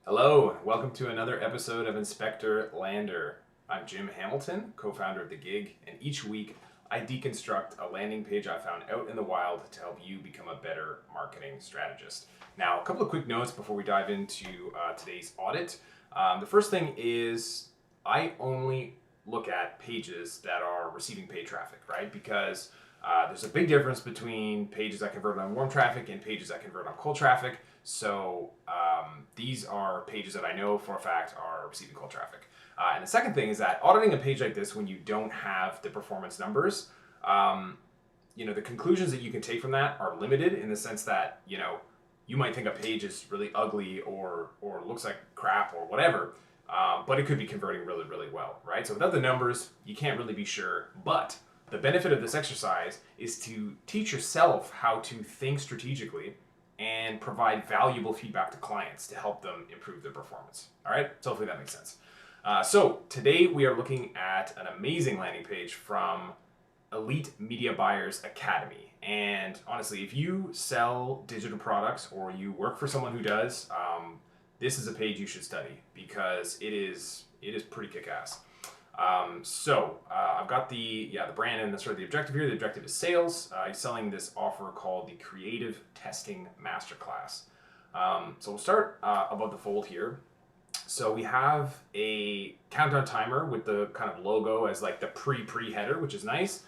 Hello, welcome to another episode of Inspector Lander. I'm Jim Hamilton, co-founder of The Gig, and each week I deconstruct a landing page I found out in the wild to help you become a better marketing strategist. Now, a couple of quick notes before we dive into today's audit. The first thing is I only look at pages that are receiving paid traffic, right? Because there's a big difference between pages that convert on warm traffic and pages that convert on cold traffic. So these are pages that I know for a fact are receiving cold traffic. And the second thing is that auditing a page like this when you don't have the performance numbers, the conclusions that you can take from that are limited in the sense that, you might think a page is really ugly or looks like crap or whatever, but it could be converting really, really well, right? So without the numbers, you can't really be sure. But the benefit of this exercise is to teach yourself how to think strategically and provide valuable feedback to clients to help them improve their performance. All right, so hopefully that makes sense. So today we are looking at an amazing landing page from Elite Media Buyers Academy. And honestly, if you sell digital products or you work for someone who does, this is a page you should study because it is pretty kick-ass. I've got the brand and the objective here. The objective is sales. He's selling this offer called the Creative Testing Masterclass. So we'll start above the fold here. So we have a countdown timer with the kind of logo as like the pre header, which is nice.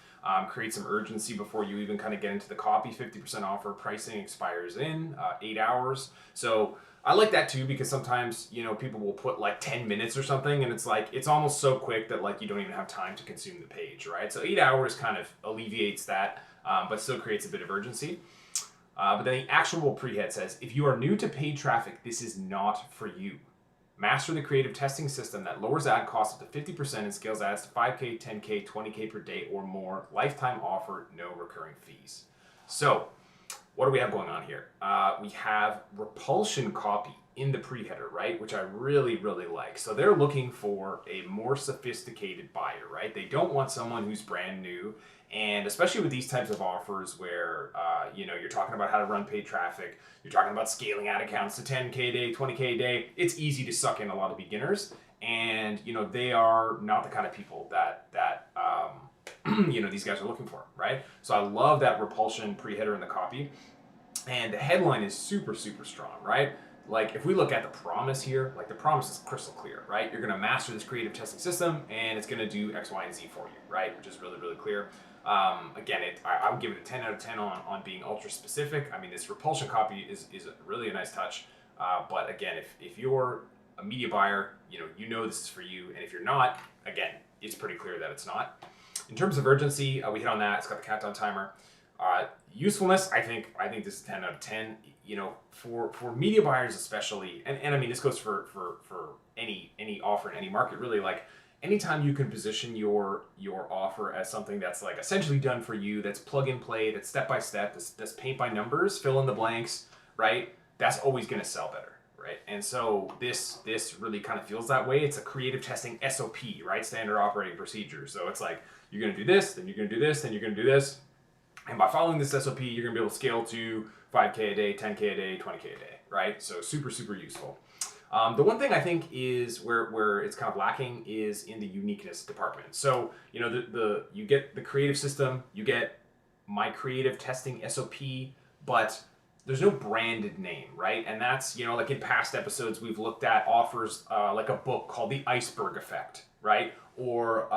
Create some urgency before you even kind of get into the copy. 50% offer, pricing expires in 8 hours. So I like that too because sometimes, people will put like 10 minutes or something and it's like, it's almost so quick that like you don't even have time to consume the page, right? So 8 hours kind of alleviates that, but still creates a bit of urgency. But then the actual pre-head says, if you are new to paid traffic, this is not for you. Master the creative testing system that lowers ad costs up to 50% and scales ads to 5K, 10K, 20K per day or more. Lifetime offer, no recurring fees. So what do we have going on here? We have repulsion copy in the pre-header, right? Which I really, really like. So they're looking for a more sophisticated buyer, right? They don't want someone who's brand new. And especially with these types of offers where, you're talking about how to run paid traffic, you're talking about scaling ad accounts to 10K a day, 20K a day, it's easy to suck in a lot of beginners. And, they are not the kind of people that these guys are looking for, right? So I love that repulsion pre-header in the copy. And the headline is super, super strong, right? Like if we look at the promise here, like the promise is crystal clear, right? You're going to master this creative testing system and it's going to do X, Y, and Z for you, right? Which is really, really clear. Again, I would give it a 10 out of 10 on being ultra specific. I mean, this repulsion copy is really a nice touch. But again, if you're a media buyer, you know this is for you. And if you're not, again, it's pretty clear that it's not. In terms of urgency, we hit on that. It's got the countdown timer. Usefulness, I think this is 10 out of 10. For media buyers especially, and I mean this goes for any offer in any market really. Like anytime you can position your offer as something that's like essentially done for you, that's plug and play, that's step by step, that's paint by numbers, fill in the blanks, right? That's always going to sell better, right? And so this really kind of feels that way. It's a creative testing SOP, right? Standard operating procedure. So it's like you're going to do this, then you're going to do this, then you're going to do this. And by following this SOP, you're going to be able to scale to 5K a day, 10K a day, 20K a day, right? So super, super useful. The one thing I think is where it's kind of lacking is in the uniqueness department. So, you get the creative system, you get my creative testing SOP, but there's no branded name, right? And that's, like in past episodes, we've looked at offers like a book called The Iceberg Effect, right? Or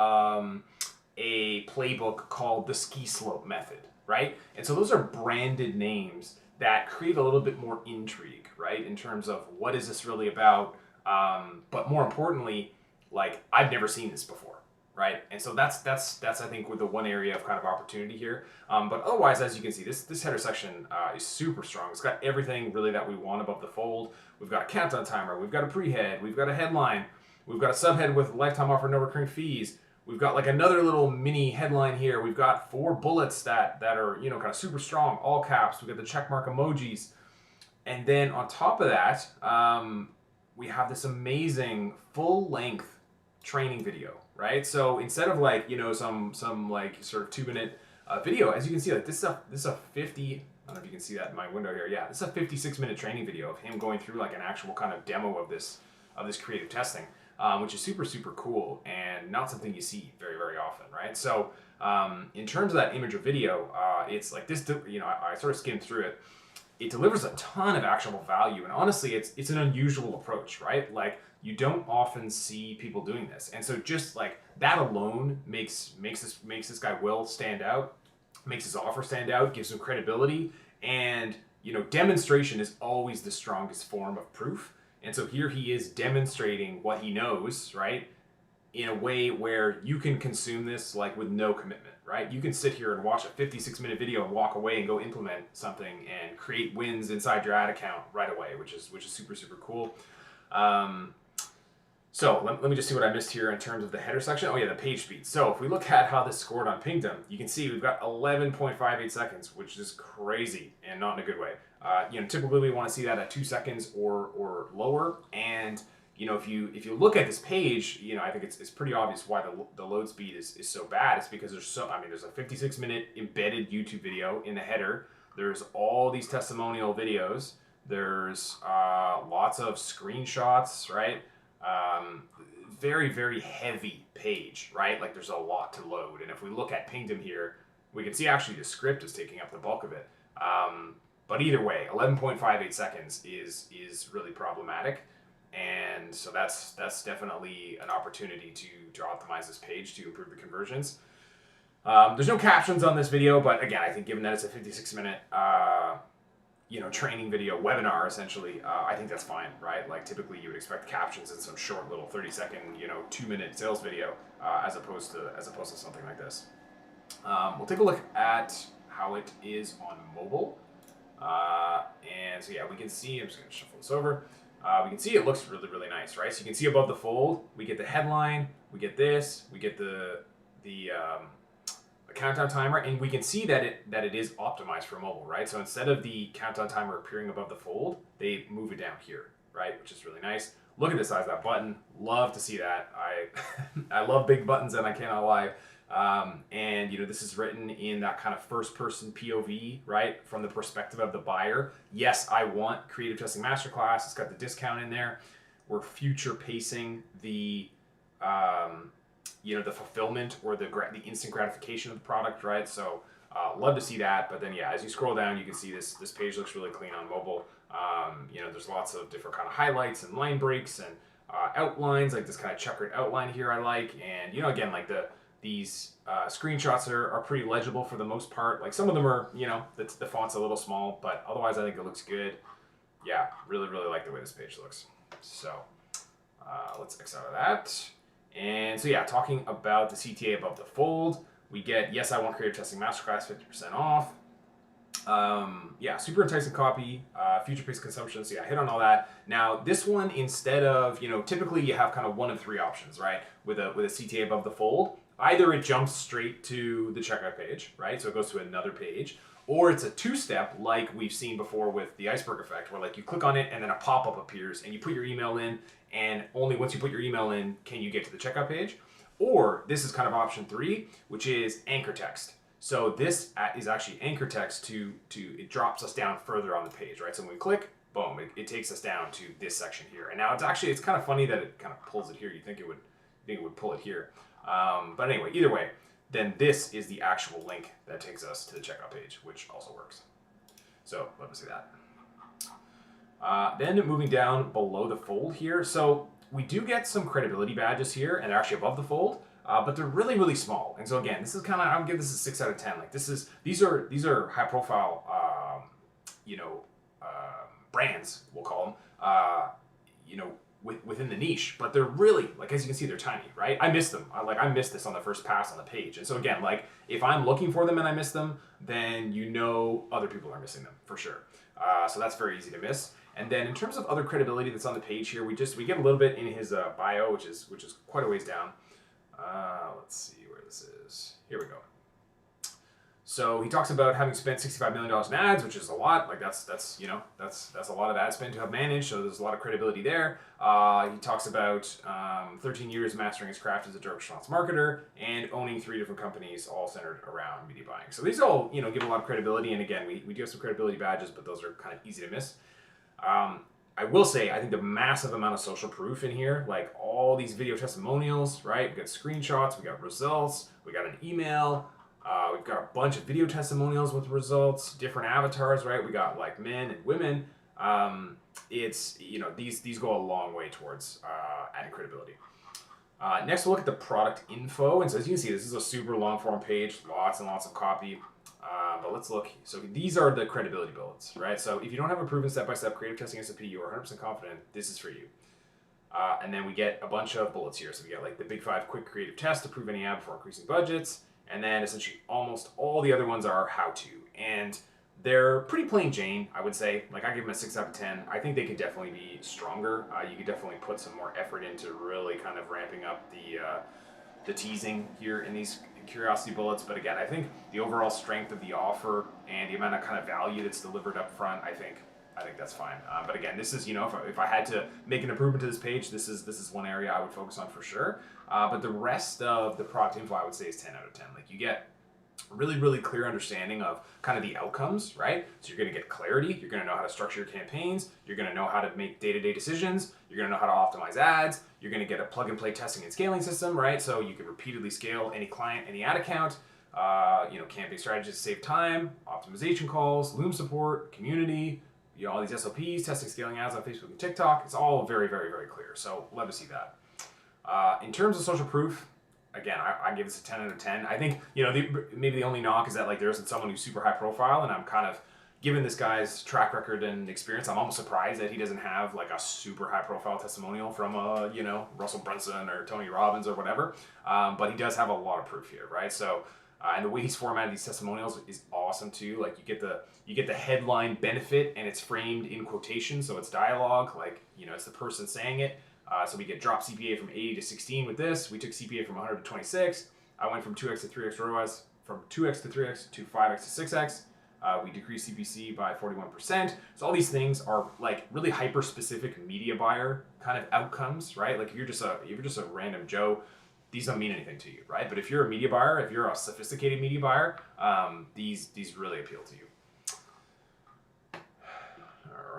a playbook called The Ski Slope Method, right? And so those are branded names that create a little bit more intrigue, right? In terms of what is this really about? But more importantly, like I've never seen this before, right? And so that's I think with the one area of kind of opportunity here. But otherwise, as you can see, this header section is super strong. It's got everything really that we want above the fold. We've got a countdown timer, we've got a pre-head, we've got a headline, we've got a subhead with lifetime offer, no recurring fees. We've got like another little mini headline here. We've got 4 bullets that are, kind of super strong, all caps. We've got the checkmark emojis. And then on top of that, we have this amazing full-length training video, right? So instead of like, some like sort of 2-minute video, as you can see, like this is a 50 I don't know if you can see that in my window here. Yeah, this is a 56-minute training video of him going through like an actual kind of demo of this creative testing, which is super, super cool and not something you see very, very often, right? So in terms of that image or video, it's like this, I sort of skimmed through it. It delivers a ton of actionable value, and honestly, it's an unusual approach, right? Like, you don't often see people doing this, and so just like that alone makes this guy Will stand out, makes his offer stand out, gives him credibility, and demonstration is always the strongest form of proof. And so here he is demonstrating what he knows, right? In a way where you can consume this like with no commitment, right? You can sit here and watch a 56-minute video and walk away and go implement something and create wins inside your ad account right away, which is super, super cool. So let me just see what I missed here in terms of the header section. Oh yeah, the page speed. So if we look at how this scored on Pingdom, you can see we've got 11.58 seconds, which is crazy and not in a good way. Typically we want to see that at 2 seconds or lower. And if you look at this page, I think it's pretty obvious why the load speed is so bad. It's because there's a 56-minute embedded YouTube video in the header. There's all these testimonial videos. There's lots of screenshots, right? Very, very heavy page, right? Like there's a lot to load. And if we look at Pingdom here, we can see actually the script is taking up the bulk of it. But either way, 11.58 seconds is really problematic. And so that's definitely an opportunity to optimize this page to improve the conversions. There's no captions on this video, but again, I think given that it's a 56-minute training video webinar, essentially, I think that's fine, right? Like typically you would expect captions in some short little 30-second, 2-minute sales video, as opposed to something like this. We'll take a look at how it is on mobile. And so yeah, we can see, I'm just gonna shuffle this over. We can see it looks really, really nice, right? So you can see above the fold, we get the headline, we get this, we get the countdown timer, and we can see that it is optimized for mobile, right? So instead of the countdown timer appearing above the fold, they move it down here, right? Which is really nice. Look at the size of that button. Love to see that. I love big buttons, and I cannot lie. And this is written in that kind of first-person POV, right, from the perspective of the buyer. Yes, I want Creative Testing Masterclass. It's got the discount in there. We're future pacing the the fulfillment or the instant gratification of the product, right? So love to see that. But then yeah, as you scroll down, you can see this page looks really clean on mobile. There's lots of different kind of highlights and line breaks and outlines, like this kind of checkered outline here I like. And again, like these screenshots are pretty legible for the most part. Like some of them are, the font's a little small, but otherwise I think it looks good. Yeah, really, really like the way this page looks. So let's X out of that. And so yeah, talking about the CTA above the fold, we get, yes, I want Creative Testing Masterclass 50% off. Yeah, super enticing copy, future-paced consumption. So yeah, hit on all that. Now this one, instead of, typically you have kind of one of three options, right? With a CTA above the fold, either it jumps straight to the checkout page, right? So it goes to another page, or it's a two-step like we've seen before with the iceberg effect, where like you click on it and then a pop-up appears and you put your email in, and only once you put your email in can you get to the checkout page. Or this is kind of option 3, which is anchor text. So this is actually anchor text it drops us down further on the page, right? So when we click, boom, it takes us down to this section here. And now it's kind of funny that it kind of pulls it here. You think it would pull it here. But anyway, either way, then this is the actual link that takes us to the checkout page, which also works. So let me see that. Then moving down below the fold here. So we do get some credibility badges here, and they're actually above the fold, but they're really, really small. And so again, this is kind of, I would give this a 6 out of 10. Like these are high profile, brands, we'll call them, within the niche, but they're really, like, as you can see, they're tiny, right? I missed them. I missed this on the first pass on the page. And so again, like if I'm looking for them and I miss them, then other people are missing them for sure. So that's very easy to miss. And then in terms of other credibility that's on the page here, we get a little bit in his bio, which is quite a ways down. Let's see where this is. Here we go. So he talks about having spent $65 million in ads, which is a lot. Like that's a lot of ad spend to have managed. So there's a lot of credibility there. He talks about 13 years mastering his craft as a direct response marketer and owning 3 different companies, all centered around media buying. So these all give a lot of credibility. And again, we do have some credibility badges, but those are kind of easy to miss. I will say, I think the massive amount of social proof in here, like all these video testimonials, right? We got screenshots, we got results, we got an email. We've got a bunch of video testimonials with results, different avatars, right? We got like men and women. It's, these go a long way towards adding credibility. Next, we'll look at the product info. And so as you can see, this is a super long form page, lots and lots of copy. But let's look. So these are the credibility bullets, right? So if you don't have a proven step-by-step creative testing SOP, you are 100% confident this is for you. And then we get a bunch of bullets here. So we get like the big 5 quick creative tests to prove any ad before increasing budgets. And then essentially almost all the other ones are how-to. And they're pretty plain Jane, I would say. Like I give them a 6 out of 10. I think they could definitely be stronger. You could definitely put some more effort into really kind of ramping up the teasing here in these curiosity bullets. But again, I think the overall strength of the offer and the amount of kind of value that's delivered up front, I think that's fine. But again, this is, if I had to make an improvement to this page, this is one area I would focus on for sure. But the rest of the product info, I would say, is 10 out of 10. Like you get really, really clear understanding of kind of the outcomes, right? So you're going to get clarity. You're going to know how to structure your campaigns. You're going to know how to make day-to-day decisions. You're going to know how to optimize ads. You're going to get a plug-and-play testing and scaling system, right? So you can repeatedly scale any client, any ad account. Campaign strategies to save time, optimization calls, Loom support, community, all these SOPs, testing, scaling ads on Facebook and TikTok. It's all very, very, very clear. So love to see that. In terms of social proof, again, I give this a 10 out of 10. I think, maybe the only knock is that like there isn't someone who's super high profile, and I'm kind of, given this guy's track record and experience, I'm almost surprised that he doesn't have like a super high profile testimonial from Russell Brunson or Tony Robbins or whatever. But he does have a lot of proof here, right? So, and the way he's formatted these testimonials is awesome too. Like you get the headline benefit, and it's framed in quotation, so it's dialogue. Like it's the person saying it. So we get drop CPA from 80 to 16 with this. We took CPA from 100 to 26. I went from 2x to 3x ROAS, from 2x to 3x to 5x to 6x. We decreased CPC by 41%. So all these things are like really hyper-specific media buyer kind of outcomes, right? Like if you're just a random Joe, these don't mean anything to you, right? But if you're a media buyer, if you're a sophisticated media buyer, these really appeal to you.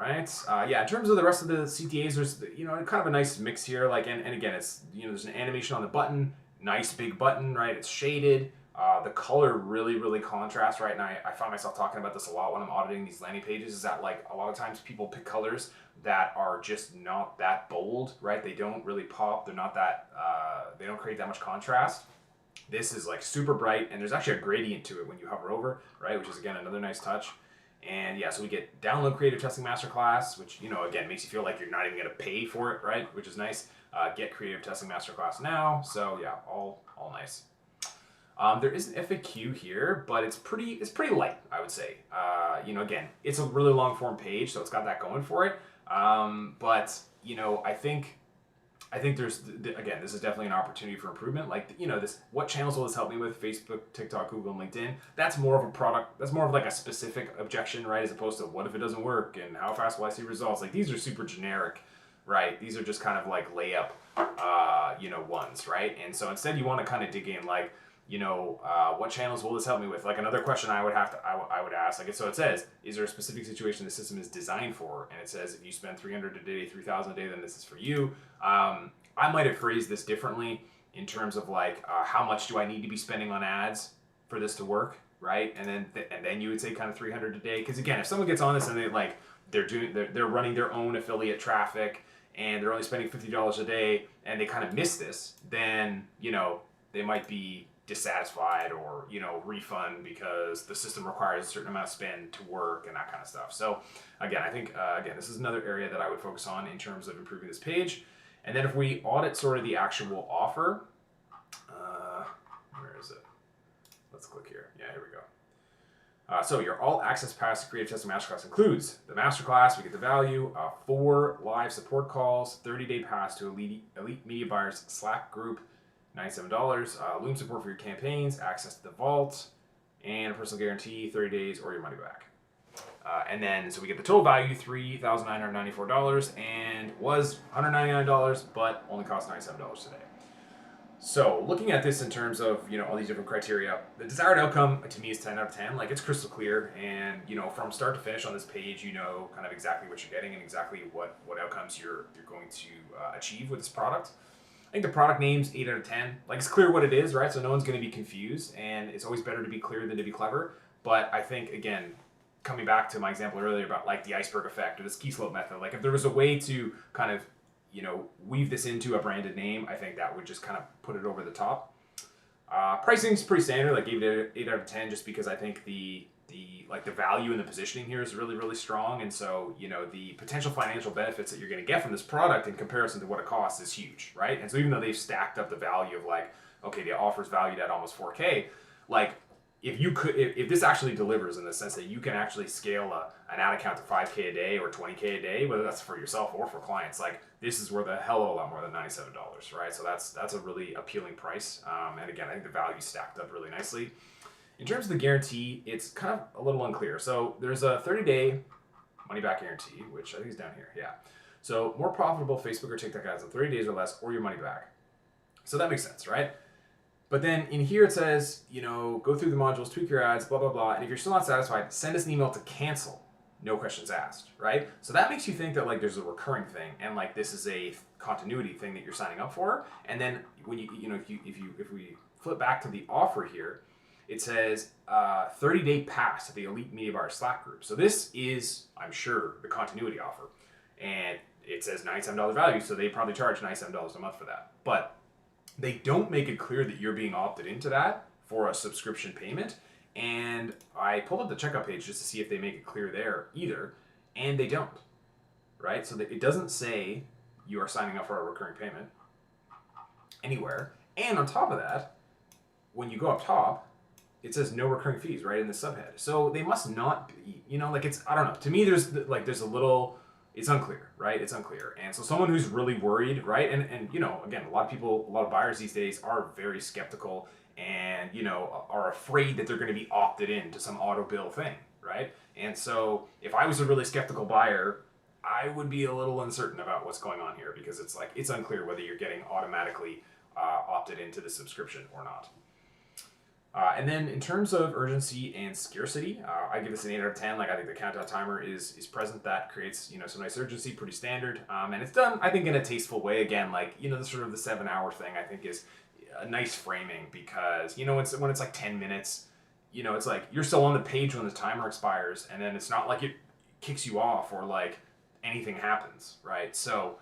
Right. In terms of the rest of the CTAs, there's kind of a nice mix here. Like and again, it's there's an animation on the button, nice big button, right? It's shaded. The color really contrasts, right? And I find myself talking about this a lot when I'm auditing these landing pages. Is that like a lot of times people pick colors that are just not that bold, right? They don't really pop. They're not that. They don't create that much contrast. This is like super bright, and there's actually a gradient to it when you hover over, right? Which is again another nice touch. And so we get download Creative Testing Masterclass, which, again, makes you feel like you're not even going to pay for it, right? Which is nice. Get Creative Testing Masterclass now. So all nice. There is an FAQ here, but it's pretty light, I would say. Again, it's a really long form page, so it's got that going for it. But I think there's, again, this is definitely an opportunity for improvement. Like, this, what channels will this help me with? Facebook, TikTok, Google, and LinkedIn. That's more of a product, that's more of like a specific objection, right? As opposed to what if it doesn't work and how fast will I see results? Like these are super generic, right? These are just kind of like layup, ones, right? And so instead you want to kind of dig in like, what channels will this help me with? Like another question I would ask, like, so it says, is there a specific situation the system is designed for? And it says, if you spend 300 a day, 3,000 a day, then this is for you. I might have phrased this differently in terms of like, how much do I need to be spending on ads for this to work, right? And then you would say kind of 300 a day. Because again, if someone gets on this and they're running their own affiliate traffic and they're only spending $50 a day and they kind of miss this, then, they might be dissatisfied or refund because the system requires a certain amount of spend to work and that kind of stuff. So again, I think this is another area that I would focus on in terms of improving this page. And then if we audit sort of the actual offer, where is it? Let's click here. Yeah, here we go. So your all access pass to Creative Testing Masterclass includes the Masterclass. We get the value, 4 live support calls, 30-day pass to elite media buyers Slack group, $97, Loom support for your campaigns, access to the vault, and a personal guarantee, 30 days or your money back. And then, so we get the total value, $3,994, and was $199, but only cost $97 today. So looking at this in terms of, all these different criteria, the desired outcome to me is 10 out of 10. Like, it's crystal clear. And, from start to finish on this page, kind of exactly what you're getting and exactly what outcomes you're going to achieve with this product. I think the product name's 8 out of 10. Like, it's clear what it is, right? So no one's going to be confused, and it's always better to be clear than to be clever. But I think, again, coming back to my example earlier about like the iceberg effect or the ski slope method, like if there was a way to kind of, weave this into a branded name, I think that would just kind of put it over the top. Pricing's pretty standard, like gave it 8 out of 10, just because I think the value and the positioning here is really, really strong. And so, the potential financial benefits that you're going to get from this product in comparison to what it costs is huge, right? And so even though they've stacked up the value of like, okay, the offer's valued at almost 4K, like if this actually delivers in the sense that you can actually scale an ad account to 5K a day or 20K a day, whether that's for yourself or for clients, like this is worth a hell of a lot more than $97, right? So that's a really appealing price. And again, I think the value stacked up really nicely. In terms of the guarantee, it's kind of a little unclear. So there's a 30-day money-back guarantee, which I think is down here. Yeah. So more profitable Facebook or TikTok ads in 30 days or less, or your money back. So that makes sense, right? But then in here it says, go through the modules, tweak your ads, blah, blah, blah. And if you're still not satisfied, send us an email to cancel. No questions asked, right? So that makes you think that like there's a recurring thing and like this is a continuity thing that you're signing up for. And then when if we flip back to the offer here, it says 30-day pass to the Elite Media Buyer Slack group. So this is, I'm sure, the continuity offer. And it says $97 value, so they probably charge $97 a month for that. But they don't make it clear that you're being opted into that for a subscription payment. And I pulled up the checkout page just to see if they make it clear there either, and they don't, right? So that it doesn't say you are signing up for a recurring payment anywhere. And on top of that, when you go up top, it says no recurring fees right in the subhead. So they must not be, it's, I don't know. To me, there's a little, it's unclear, right? It's unclear. And so someone who's really worried, right? And again, a lot of buyers these days are very skeptical and, are afraid that they're going to be opted in to some auto bill thing, right? And so if I was a really skeptical buyer, I would be a little uncertain about what's going on here because it's unclear whether you're getting automatically opted into the subscription or not. And then in terms of urgency and scarcity, I give this an 8 out of 10. Like I think the countdown timer is present. That creates, some nice urgency, pretty standard. And it's done, I think, in a tasteful way. Again, like, the sort of the 7-hour thing, I think is a nice framing because, when it's like 10 minutes, it's like you're still on the page when the timer expires. And then it's not like it kicks you off or like anything happens, right? So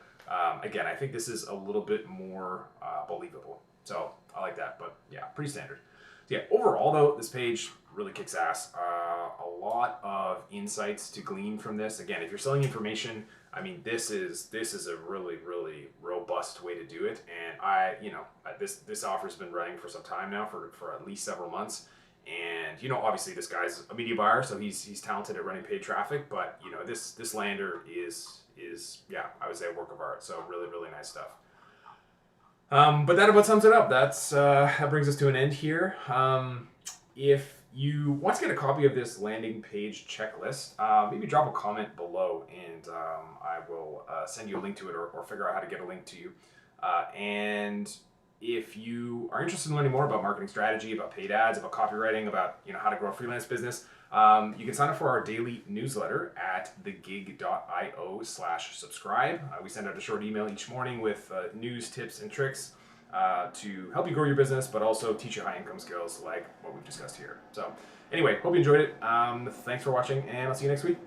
again, I think this is a little bit more believable. So I like that, but yeah, pretty standard. So yeah, overall though, this page really kicks ass. A lot of insights to glean from this. Again, if you're selling information, I mean, this is a really, really robust way to do it. And this offer's been running for some time now, for at least several months. And obviously this guy's a media buyer, so he's talented at running paid traffic. But this lander is yeah, I would say a work of art. So really, really nice stuff. But that about sums it up. That brings us to an end here. If you want to get a copy of this landing page checklist, maybe drop a comment below and I will send you a link to it or figure out how to get a link to you. And if you are interested in learning more about marketing strategy, about paid ads, about copywriting, about how to grow a freelance business, you can sign up for our daily newsletter at thegig.io/subscribe. We send out a short email each morning with news, tips, and tricks to help you grow your business, but also teach you high income skills like what we've discussed here. So anyway, hope you enjoyed it. Thanks for watching, and I'll see you next week.